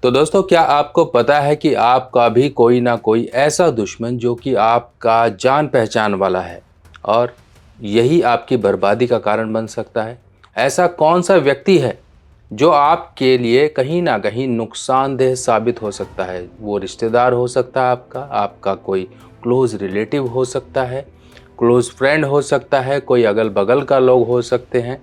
तो दोस्तों, क्या आपको पता है कि आपका भी कोई ना कोई ऐसा दुश्मन जो कि आपका जान पहचान वाला है और यही आपकी बर्बादी का कारण बन सकता है। ऐसा कौन सा व्यक्ति है जो आपके लिए कहीं ना कहीं नुकसानदेह साबित हो सकता है। वो रिश्तेदार हो सकता है, आपका कोई क्लोज रिलेटिव हो सकता है, क्लोज फ्रेंड हो सकता है, कोई अगल बगल का लोग हो सकते हैं।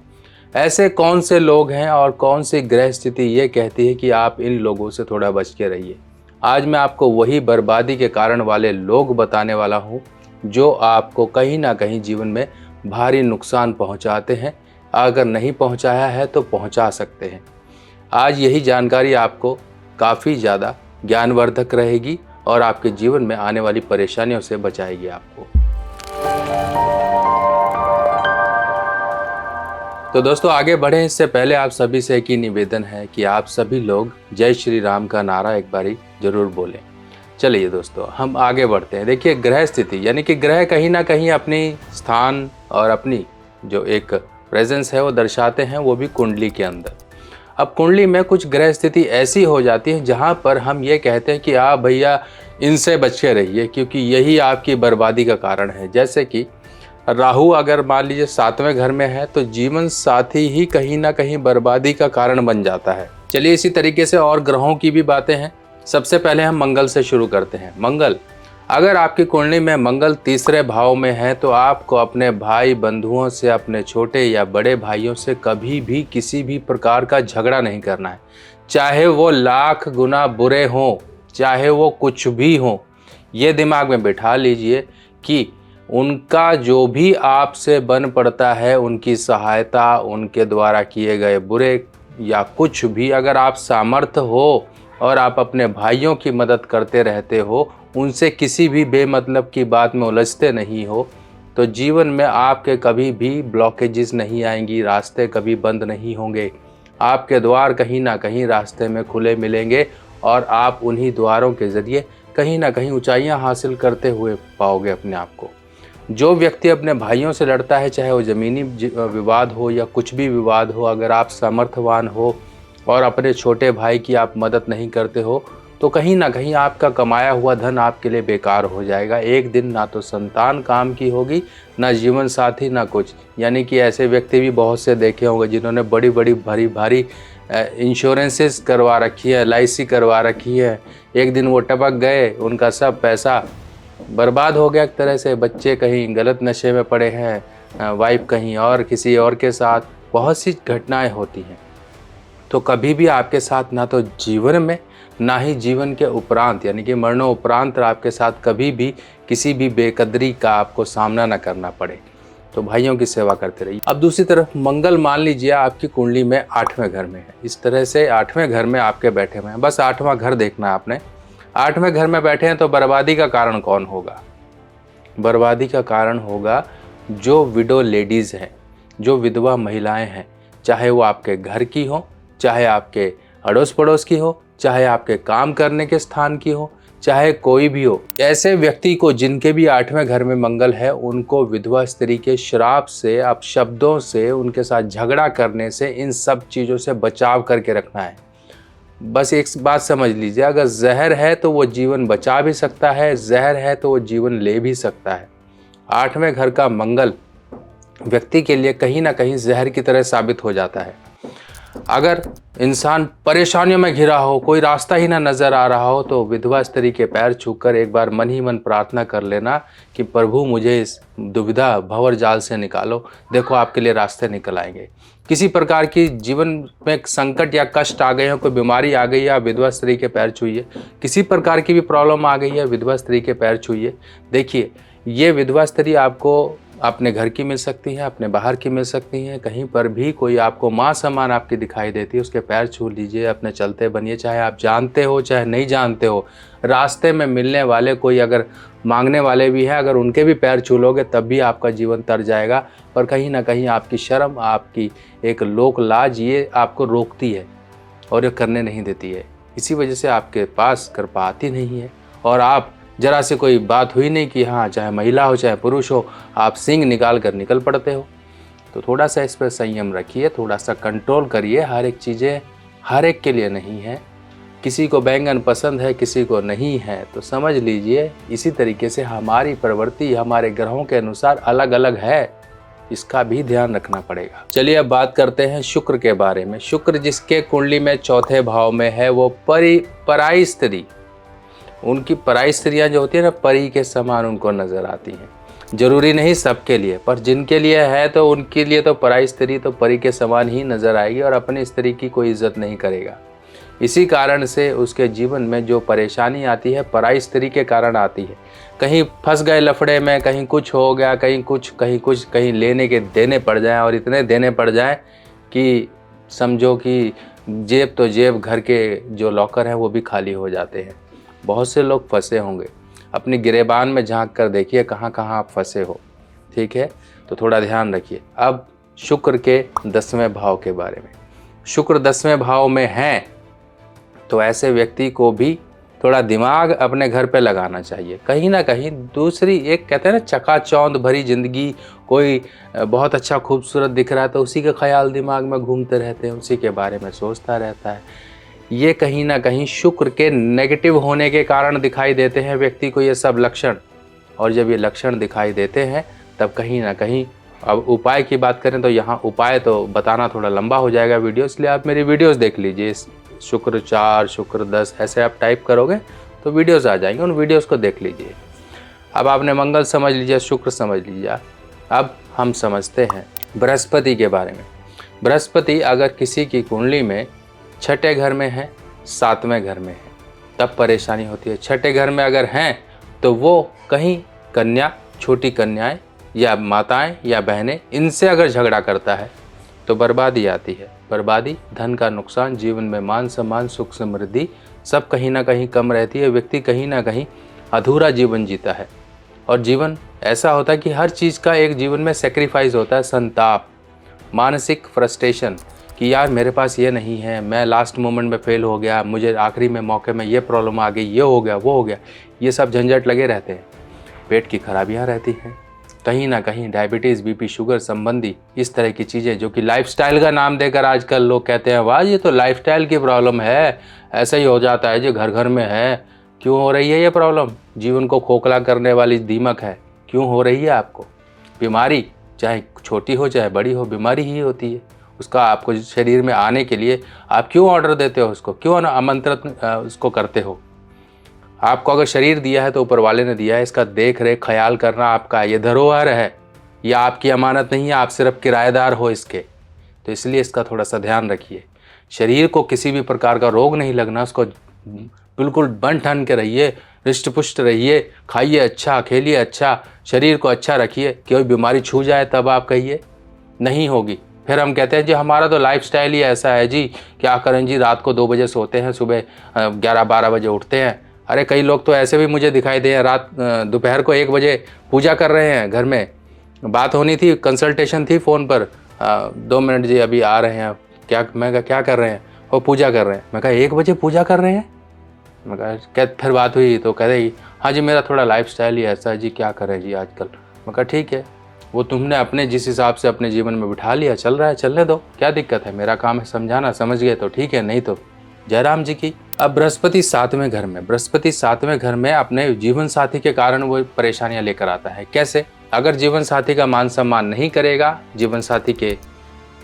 ऐसे कौन से लोग हैं और कौन सी ग्रह स्थिति ये कहती है कि आप इन लोगों से थोड़ा बच के रहिए। आज मैं आपको वही बर्बादी के कारण वाले लोग बताने वाला हूँ जो आपको कहीं ना कहीं जीवन में भारी नुकसान पहुँचाते हैं। अगर नहीं पहुँचाया है तो पहुँचा सकते हैं। आज यही जानकारी आपको काफ़ी ज़्यादा ज्ञानवर्धक रहेगी और आपके जीवन में आने वाली परेशानियों से बचाएगी आपको। तो दोस्तों, आगे बढ़े इससे पहले आप सभी से एक ही निवेदन है कि आप सभी लोग जय श्री राम का नारा एक बारी जरूर बोलें। चलिए दोस्तों, हम आगे बढ़ते हैं। देखिए, ग्रह स्थिति यानी कि ग्रह कहीं ना कहीं अपनी स्थान और अपनी जो एक प्रेजेंस है वो दर्शाते हैं, वो भी कुंडली के अंदर। अब कुंडली में कुछ ग्रह स्थिति ऐसी हो जाती है जहाँ पर हम ये कहते हैं कि आप भैया इनसे बच के रहिए क्योंकि यही आपकी बर्बादी का कारण है। जैसे कि राहु अगर मान लीजिए 7वें घर में है तो जीवन साथी ही कहीं ना कहीं बर्बादी का कारण बन जाता है। चलिए, इसी तरीके से और ग्रहों की भी बातें हैं। सबसे पहले हम मंगल से शुरू करते हैं। मंगल, अगर आपकी कुंडली में मंगल 3रे भाव में है तो आपको अपने भाई बंधुओं से, अपने छोटे या बड़े भाइयों से कभी भी किसी भी प्रकार का झगड़ा नहीं करना है। चाहे वो लाख गुना बुरे हों, चाहे वो कुछ भी हों, ये दिमाग में बिठा लीजिए कि उनका जो भी आपसे बन पड़ता है, उनकी सहायता, उनके द्वारा किए गए बुरे या कुछ भी, अगर आप सामर्थ्य हो और आप अपने भाइयों की मदद करते रहते हो, उनसे किसी भी बेमतलब की बात में उलझते नहीं हो, तो जीवन में आपके कभी भी ब्लॉकेजेस नहीं आएंगी, रास्ते कभी बंद नहीं होंगे। आपके द्वार कहीं ना कहीं रास्ते में खुले मिलेंगे और आप उन्हीं द्वारों के ज़रिए कहीं ना कहीं ऊंचाइयां हासिल करते हुए पाओगे अपने आप को। जो व्यक्ति अपने भाइयों से लड़ता है, चाहे वो ज़मीनी विवाद हो या कुछ भी विवाद हो, अगर आप सामर्थ्यवान हो और अपने छोटे भाई की आप मदद नहीं करते हो तो कहीं ना कहीं आपका कमाया हुआ धन आपके लिए बेकार हो जाएगा। एक दिन ना तो संतान काम की होगी, ना जीवन साथी, ना कुछ। यानी कि ऐसे व्यक्ति भी बहुत से देखे होंगे जिन्होंने बड़ी बड़ी भारी भारी इंश्योरेंसेस करवा रखी है, LIC करवा रखी है। एक दिन वो टपक गए, उनका सब पैसा बर्बाद हो गया एक तरह से। बच्चे कहीं गलत नशे में पड़े हैं, वाइफ कहीं और किसी और के साथ, बहुत सी घटनाएं होती हैं। तो कभी भी आपके साथ ना तो जीवन में, ना ही जीवन के उपरांत यानी कि मरणोपरांत आपके साथ कभी भी किसी भी बेकदरी का आपको सामना ना करना पड़े। तो भाइयों की सेवा करते रहिए। अब दूसरी तरफ मंगल मान लीजिए आपकी कुंडली में 8वें घर में है। इस तरह से 8वें घर में आपके बैठे हुए हैं। बस 8वां घर देखना है आपने। 8वें घर में बैठे हैं तो बर्बादी का कारण कौन होगा? बर्बादी का कारण होगा जो विडो लेडीज़ हैं, जो विधवा महिलाएं हैं, चाहे वो आपके घर की हो, चाहे आपके अड़ोस पड़ोस की हो, चाहे आपके काम करने के स्थान की हो, चाहे कोई भी हो। ऐसे व्यक्ति को जिनके भी 8वें घर में मंगल है, उनको विधवा स्त्री के श्राप से, अपशब्दों से, उनके साथ झगड़ा करने से, इन सब चीज़ों से बचाव करके रखना है। बस एक बात समझ लीजिए, अगर जहर है तो वो जीवन बचा भी सकता है, जहर है तो वो जीवन ले भी सकता है। 8वें घर का मंगल व्यक्ति के लिए कहीं ना कहीं जहर की तरह साबित हो जाता है। अगर इंसान परेशानियों में घिरा हो, कोई रास्ता ही ना नज़र आ रहा हो, तो विधवा स्त्री के पैर छूकर एक बार मन ही मन प्रार्थना कर लेना कि प्रभु मुझे इस दुविधा भंवर जाल से निकालो। देखो आपके लिए रास्ते निकल आएंगे। किसी प्रकार की जीवन में संकट या कष्ट आ गए हो, कोई बीमारी आ गई है, आप विधवा स्त्री के पैर छूइए। किसी प्रकार की भी प्रॉब्लम आ गई है, विधवा स्त्री के पैर छूइए। देखिए, ये विधवा स्त्री आपको अपने घर की मिल सकती है, अपने बाहर की मिल सकती हैं, कहीं पर भी कोई आपको माँ समान आपकी दिखाई देती है, उसके पैर छू लीजिए, अपने चलते बनिए। चाहे आप जानते हो चाहे नहीं जानते हो, रास्ते में मिलने वाले कोई अगर मांगने वाले भी हैं, अगर उनके भी पैर छू लोगे तब भी आपका जीवन तर जाएगा। पर कहीं ना कहीं आपकी शर्म, आपकी एक लोक लाज, ये आपको रोकती है और ये करने नहीं देती है। इसी वजह से आपके पास कर पाती नहीं है और आप जरा से कोई बात हुई नहीं कि हाँ, चाहे महिला हो चाहे पुरुष हो, आप सिंग निकाल कर निकल पड़ते हो। तो थोड़ा सा इस पर संयम रखिए, थोड़ा सा कंट्रोल करिए। हर एक चीज़ें हर एक के लिए नहीं है। किसी को बैंगन पसंद है, किसी को नहीं है, तो समझ लीजिए इसी तरीके से हमारी प्रवृत्ति हमारे ग्रहों के अनुसार अलग अलग है, इसका भी ध्यान रखना पड़ेगा। चलिए अब बात करते हैं शुक्र के बारे में। शुक्र जिसके कुंडली में चौथे भाव में है वो पराई स्त्री, उनकी पराई स्त्रियां जो होती है ना, परी के समान उनको नजर आती हैं। जरूरी नहीं सबके लिए, पर जिनके लिए है तो उनके लिए तो पराई स्त्री तो परी के समान ही नजर आएगी और अपनी स्त्री की कोई इज्जत नहीं करेगा। इसी कारण से उसके जीवन में जो परेशानी आती है पराई स्त्री के कारण आती है। कहीं फंस गए लफड़े में, कहीं कुछ हो गया, कहीं लेने के देने पड़ जाएं, और इतने देने पड़ जाएं कि समझो कि जेब तो जेब, घर के जो लॉकर हैं वो भी खाली हो जाते हैं। बहुत से लोग फंसे होंगे, अपनी गिरेबान में झांक कर देखिए कहाँ कहाँ आप फंसे हो। ठीक है, तो थोड़ा ध्यान रखिए। अब शुक्र के 10वें भाव के बारे में। शुक्र 10वें भाव में है तो ऐसे व्यक्ति को भी थोड़ा दिमाग अपने घर पे लगाना चाहिए। कहीं ना कहीं दूसरी एक कहते हैं ना चकाचौंध भरी जिंदगी, कोई बहुत अच्छा खूबसूरत दिख रहा है तो उसी के ख्याल दिमाग में घूमते रहते हैं, उसी के बारे में सोचता रहता है। ये कहीं ना कहीं शुक्र के नेगेटिव होने के कारण दिखाई देते हैं व्यक्ति को ये सब लक्षण। और जब ये लक्षण दिखाई देते हैं तब कहीं ना कहीं, अब उपाय की बात करें तो यहाँ उपाय तो बताना थोड़ा लंबा हो जाएगा वीडियो, इसलिए आप मेरी वीडियोस देख लीजिए। शुक्र 4, शुक्र 10 ऐसे आप टाइप करोगे तो वीडियोस आ जाएंगे, उन वीडियोस को देख लीजिए। अब आपने मंगल समझ लीजिए, शुक्र समझ लीजिए। अब हम समझते हैं बृहस्पति के बारे में। बृहस्पति अगर किसी की कुंडली में छठे घर में है, 7वें घर में है, तब परेशानी होती है। छठे घर में अगर हैं तो वो कहीं कन्या, छोटी कन्याएं या माताएं या बहनें, इनसे अगर झगड़ा करता है तो बर्बादी आती है। बर्बादी, धन का नुकसान, जीवन में मान सम्मान, सुख समृद्धि सब कहीं ना कहीं कम रहती है। व्यक्ति कहीं ना कहीं अधूरा जीवन जीता है। और जीवन ऐसा होता है कि हर चीज़ का एक जीवन में सेक्रीफाइस होता है। संताप, मानसिक फ्रस्ट्रेशन कि यार मेरे पास ये नहीं है, मैं लास्ट मोमेंट में फेल हो गया, मुझे आखिरी में मौके में ये प्रॉब्लम आ गई, ये हो गया, वो हो गया, ये सब झंझट लगे रहते हैं। पेट की खराबियाँ रहती हैं, कहीं ना कहीं डायबिटीज़, बीपी, शुगर संबंधी इस तरह की चीज़ें जो कि लाइफस्टाइल का नाम देकर आजकल लोग कहते हैं वाह ये तो लाइफस्टाइल की प्रॉब्लम है, ऐसा ही हो जाता है जो घर घर में है। क्यों हो रही है ये प्रॉब्लम? जीवन को खोखला करने वाली दीमक है। क्यों हो रही है आपको बीमारी? चाहे छोटी हो चाहे बड़ी हो, बीमारी ही होती है। उसका आपको शरीर में आने के लिए आप क्यों ऑर्डर देते हो उसको, क्यों आमंत्रित उसको करते हो? आपको अगर शरीर दिया है तो ऊपर वाले ने दिया है, इसका देख रेख ख्याल करना आपका, ये धरोहर है, ये आपकी अमानत नहीं है, आप सिर्फ किराएदार हो इसके। तो इसलिए इसका थोड़ा सा ध्यान रखिए। शरीर को किसी भी प्रकार का रोग नहीं लगना, उसको बिल्कुल बन ठन के रहिए, हृष्ट पुष्ट रहिए, खाइए अच्छा, खेलिए अच्छा, शरीर को अच्छा रखिए। कोई बीमारी छू जाए तब आप कहिए, नहीं होगी। फिर हम कहते हैं जी हमारा तो लाइफस्टाइल ही ऐसा है जी, क्या करें जी, रात को 2 बजे सोते हैं, सुबह 11-12 बजे उठते हैं। अरे कई लोग तो ऐसे भी मुझे दिखाई दे, रात दोपहर को 1 बजे पूजा कर रहे हैं। घर में बात होनी थी, कंसल्टेशन थी फ़ोन पर, 2 मिनट जी अभी आ रहे हैं। क्या? मैं कहा क्या कर रहे हैं? वो पूजा कर रहे हैं। मैं कहा 1 बजे पूजा कर रहे हैं? मैं कहा फिर बात हुई तो कह रही हाँ जी मेरा थोड़ा लाइफस्टाइल ही ऐसा है जी, क्या करें जी आजकल। मैं कहा ठीक है, वो तुमने अपने जिस हिसाब से अपने जीवन में बिठा लिया, चल रहा है, चलने दो, क्या दिक्कत है। मेरा काम है समझाना, समझ गए तो ठीक है, नहीं तो जयराम जी की। अब बृहस्पति 7वें घर में, बृहस्पति 7वें घर में अपने जीवन साथी के कारण वो परेशानियां लेकर आता है। कैसे? अगर जीवन साथी का मान सम्मान नहीं करेगा, जीवन साथी के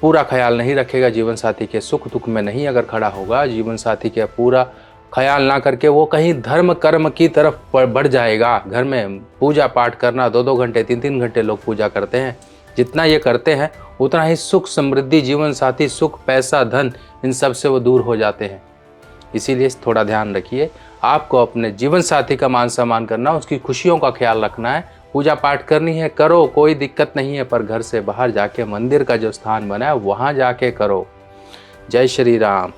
पूरा ख्याल नहीं रखेगा, जीवन साथी के सुख दुख में नहीं अगर खड़ा होगा, जीवन साथी के पूरा ख्याल ना करके वो कहीं धर्म कर्म की तरफ बढ़ जाएगा। घर में पूजा पाठ करना, 2-2 घंटे 3-3 घंटे लोग पूजा करते हैं। जितना ये करते हैं उतना ही सुख समृद्धि, जीवन साथी, सुख, पैसा, धन, इन सब से वो दूर हो जाते हैं। इसीलिए थोड़ा ध्यान रखिए, आपको अपने जीवन साथी का मान सम्मान करना, उसकी खुशियों का ख्याल रखना है। पूजा पाठ करनी है करो, कोई दिक्कत नहीं है, पर घर से बाहर जाके मंदिर का जो स्थान बना है वहाँ जाके करो। जय श्री राम।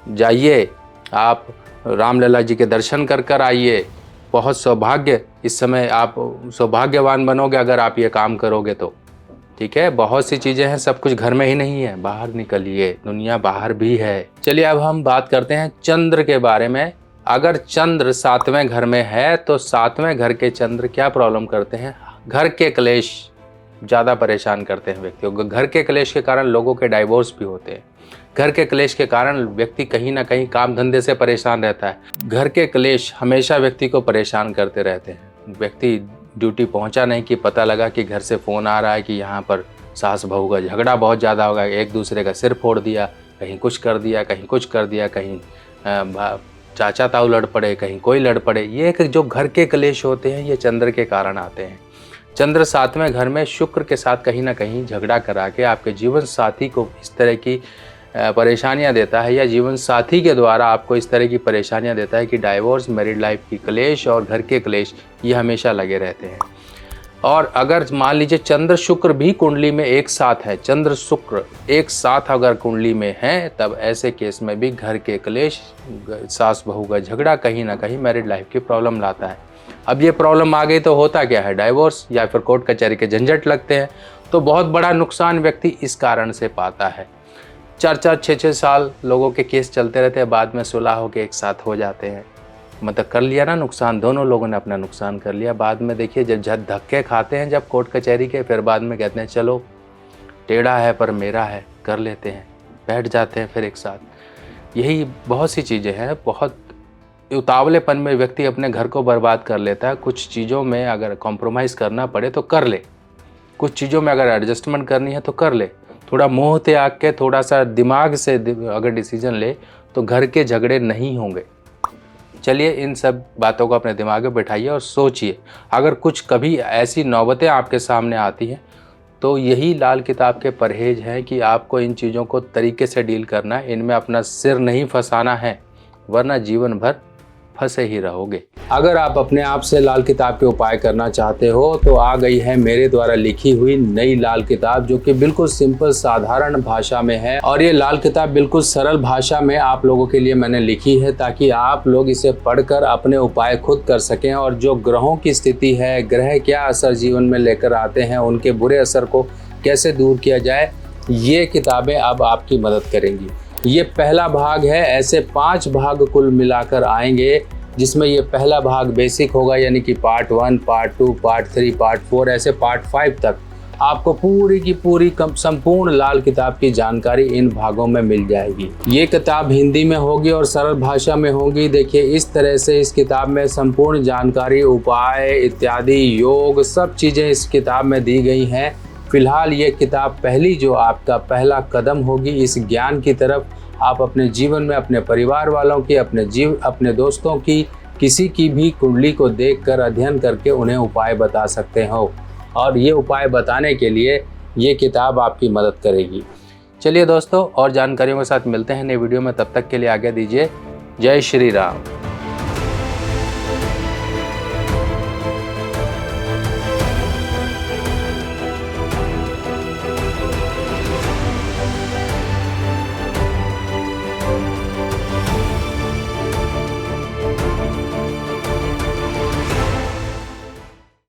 जाइए, आप रामलला जी के दर्शन कर कर आइए। बहुत सौभाग्य, इस समय आप सौभाग्यवान बनोगे अगर आप ये काम करोगे तो। ठीक है, बहुत सी चीज़ें हैं, सब कुछ घर में ही नहीं है, बाहर निकलिए, दुनिया बाहर भी है। चलिए अब हम बात करते हैं चंद्र के बारे में। अगर चंद्र 7वें घर में है तो 7वें घर के चंद्र क्या प्रॉब्लम करते हैं? घर के क्लेश ज़्यादा परेशान करते हैं व्यक्तियों को। घर के क्लेश के कारण लोगों के डाइवोर्स भी होते हैं। घर के क्लेश के कारण व्यक्ति कहीं ना कहीं काम धंधे से परेशान रहता है। घर के क्लेश हमेशा व्यक्ति को परेशान करते रहते हैं। व्यक्ति ड्यूटी पहुंचा नहीं कि पता लगा कि घर से फ़ोन आ रहा है कि यहाँ पर सास बहू का झगड़ा बहुत ज़्यादा होगा, एक दूसरे का सिर फोड़ दिया, कहीं कुछ कर दिया, कहीं कुछ कर दिया, कहीं चाचा ताऊ लड़ पड़े, कहीं कोई लड़ पड़े। ये जो घर के क्लेश होते हैं ये चंद्र के कारण आते हैं। चंद्र 7वें घर में शुक्र के साथ कहीं ना कहीं झगड़ा करा के आपके जीवन साथी को इस तरह की परेशानियां देता है, या जीवन साथी के द्वारा आपको इस तरह की परेशानियां देता है कि डाइवोर्स, मैरिड लाइफ की क्लेश और घर के क्लेश ये हमेशा लगे रहते हैं। और अगर मान लीजिए चंद्र शुक्र भी कुंडली में एक साथ है, चंद्र शुक्र एक साथ अगर कुंडली में है, तब ऐसे केस में भी घर के क्लेश, सास बहू का झगड़ा कहीं ना कहीं मैरिड लाइफ की प्रॉब्लम लाता है। अब ये प्रॉब्लम आ गई तो होता क्या है, डाइवोर्स या फिर कोर्ट कचहरी के झंझट लगते हैं। तो बहुत बड़ा नुकसान व्यक्ति इस कारण से पाता है। 4-4, 6-6 साल लोगों के केस चलते रहते हैं, बाद में सुलह होकर एक साथ हो जाते हैं। मतलब कर लिया ना नुकसान, दोनों लोगों ने अपना नुकसान कर लिया। बाद में देखिए जब धक्के खाते हैं जब कोर्ट कचहरी के, फिर बाद में कहते हैं चलो टेढ़ा है पर मेरा है, कर लेते हैं, बैठ जाते हैं फिर एक साथ। यही बहुत सी चीज़ें हैं। बहुत उतावलेपन में व्यक्ति अपने घर को बर्बाद कर लेता है। कुछ चीज़ों में अगर कॉम्प्रोमाइज़ करना पड़े तो कर ले, कुछ चीज़ों में अगर एडजस्टमेंट करनी है तो कर ले। थोड़ा मोह त्याग के, थोड़ा सा दिमाग से अगर डिसीजन ले तो घर के झगड़े नहीं होंगे। चलिए इन सब बातों को अपने दिमाग में बैठाइए और सोचिए। अगर कुछ कभी ऐसी नौबतें आपके सामने आती हैं तो यही लाल किताब के परहेज हैं कि आपको इन चीज़ों को तरीके से डील करना है, इनमें अपना सिर नहीं फंसाना है, वरना जीवन भर फंसे ही रहोगे। अगर आप अपने आप से लाल किताब के उपाय करना चाहते हो तो आ गई है मेरे द्वारा लिखी हुई नई लाल किताब, जो कि बिल्कुल सिंपल साधारण भाषा में है। और ये लाल किताब बिल्कुल सरल भाषा में आप लोगों के लिए मैंने लिखी है, ताकि आप लोग इसे पढ़कर अपने उपाय खुद कर सकें। और जो ग्रहों की स्थिति है, ग्रह क्या असर जीवन में लेकर आते हैं, उनके बुरे असर को कैसे दूर किया जाए, ये किताबें अब आपकी मदद करेंगी। ये पहला भाग है, ऐसे 5 भाग कुल मिलाकर आएंगे, जिसमें ये पहला भाग बेसिक होगा, यानी कि पार्ट 1, पार्ट 2, पार्ट 3, पार्ट 4, ऐसे पार्ट 5 तक आपको पूरी की पूरी संपूर्ण लाल किताब की जानकारी इन भागों में मिल जाएगी। ये किताब हिंदी में होगी और सरल भाषा में होगी। देखिए इस तरह से इस किताब में संपूर्ण जानकारी, उपाय इत्यादि, योग, सब चीज़ें इस किताब में दी गई हैं। फिलहाल ये किताब पहली जो आपका पहला कदम होगी इस ज्ञान की तरफ। आप अपने जीवन में अपने परिवार वालों की, अपने दोस्तों की, किसी की भी कुंडली को देखकर अध्ययन करके उन्हें उपाय बता सकते हो। और ये उपाय बताने के लिए ये किताब आपकी मदद करेगी। चलिए दोस्तों, और जानकारियों के साथ मिलते हैं नई वीडियो में। तब तक के लिए आज्ञा दीजिए। जय श्री राम।